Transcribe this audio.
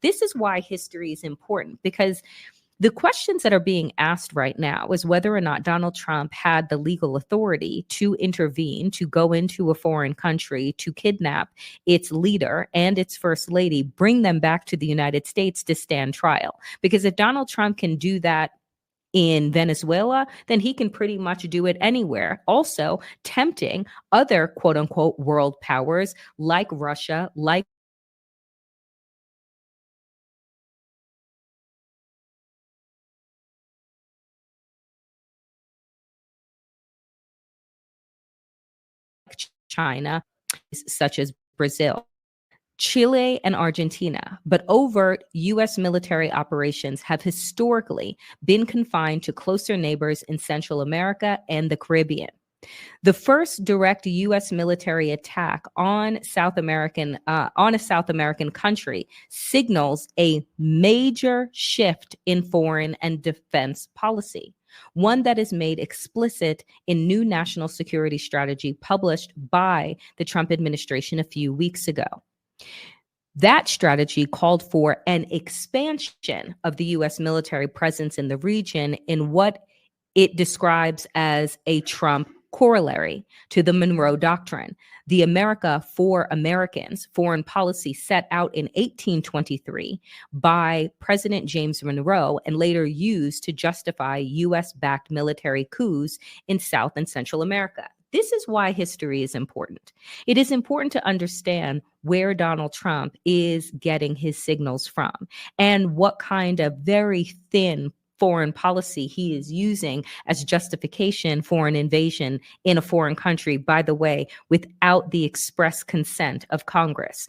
This is why history is important, because the questions that are being asked right now is whether or not Donald Trump had the legal authority to intervene, to go into a foreign country, to kidnap its leader and its first lady, bring them back to the United States to stand trial. Because if Donald Trump can do that in Venezuela, then he can pretty much do it anywhere. Also, tempting other quote unquote world powers like Russia, like China, such as Brazil, Chile, and Argentina. But overt U.S. military operations have historically been confined to closer neighbors in Central America and the Caribbean. The first direct U.S. military attack on a South American country signals a major shift in foreign and defense policy, one that is made explicit in new national security strategy published by the Trump administration a few weeks ago. That strategy called for an expansion of the U.S. military presence in the region in what it describes as a Trump corollary to the Monroe Doctrine, the America for Americans foreign policy set out in 1823 by President James Monroe and later used to justify U.S.-backed military coups in South and Central America. This is why history is important. It is important to understand where Donald Trump is getting his signals from and what kind of very thin foreign policy he is using as justification for an invasion in a foreign country, by the way, without the express consent of Congress.